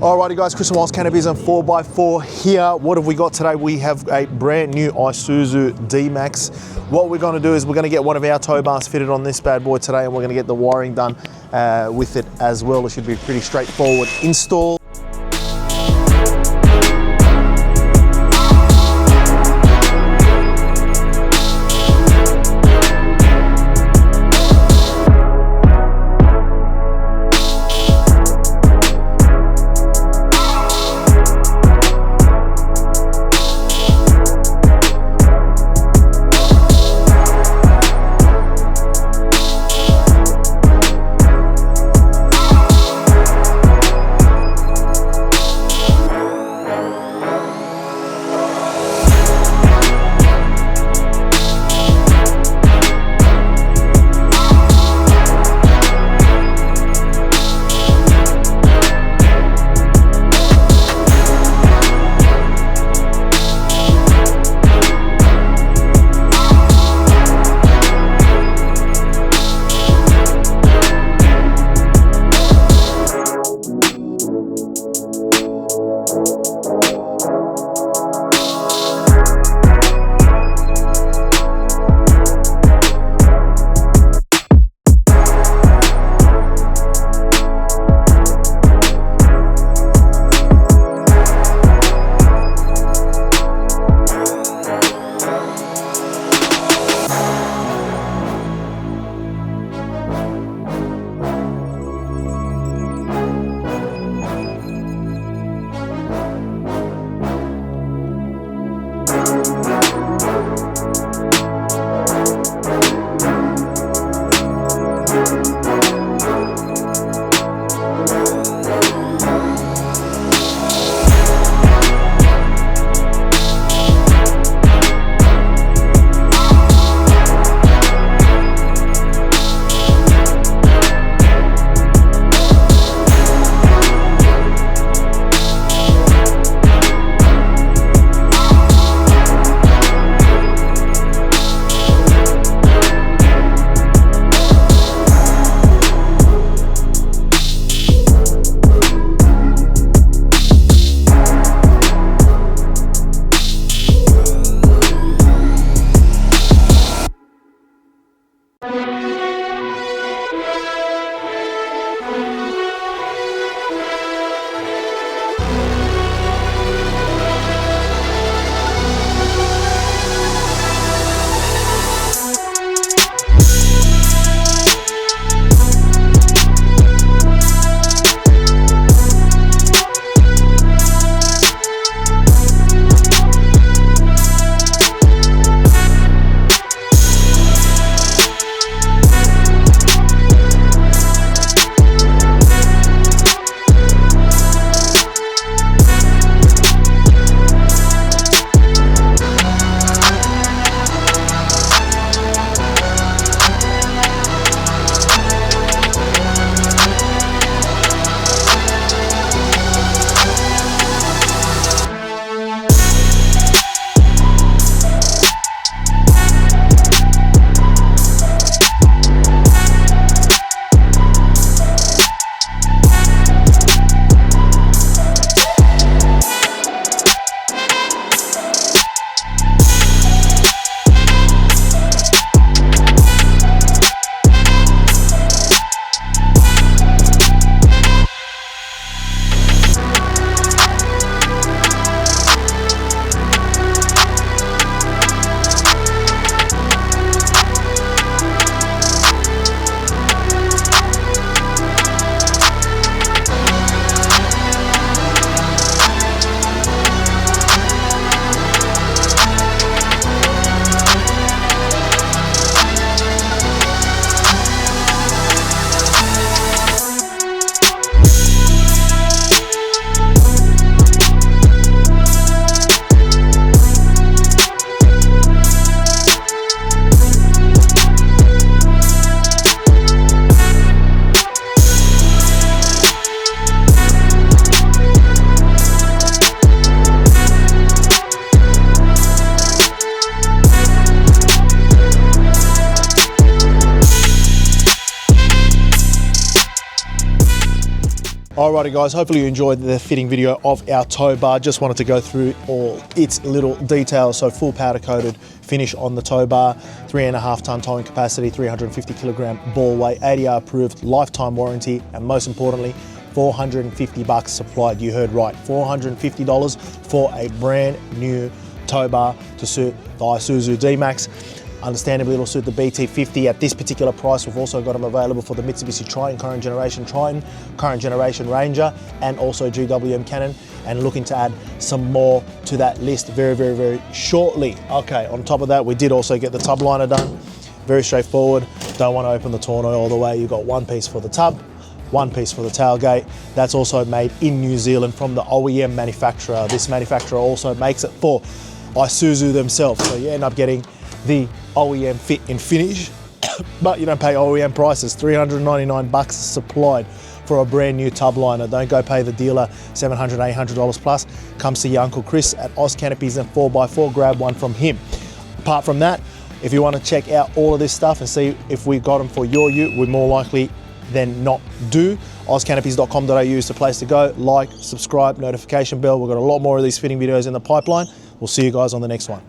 Alrighty guys, Chris and Miles Cannabis and 4x4 here. What have we got today? We have a brand new Isuzu D-Max. What we're going to do is we're going to get one of our tow bars fitted on this bad boy today, and we're going to get the wiring done with it as well. It should be a pretty straightforward install. Alrighty guys, hopefully you enjoyed the fitting video of our tow bar. Just wanted to go through all its little details. So full powder coated finish on the tow bar, 3.5 ton towing capacity, 350 kilogram ball weight, ADR approved, lifetime warranty, and most importantly, $450 supplied. You heard right, $450 for a brand new tow bar to suit the Isuzu D-Max. Understandably, it'll suit the BT50 at this particular price. We've also got them available for the Mitsubishi Triton, current generation Ranger, and also GWM Cannon, and looking to add some more to that list very shortly. Okay, on top of that, we did also get the tub liner done. Very straightforward. Don't want to open the tonneau all the way. You've got one piece for the tub, one piece for the tailgate. That's also made in New Zealand from the OEM manufacturer. This manufacturer also makes it for Isuzu themselves. So you end up getting the OEM fit and finish, but you don't pay OEM prices. $399 supplied for a brand new tub liner. Don't go pay the dealer $700, $800 plus. Come see your Uncle Chris at Oz Canopies and 4x4, grab one from him. Apart from that, if you want to check out all of this stuff and see if we got them for your ute, we more likely than not do. ozcanopies.com.au is the place to go. Like, subscribe, notification bell. We've got a lot more of these fitting videos in the pipeline. We'll see you guys on the next one.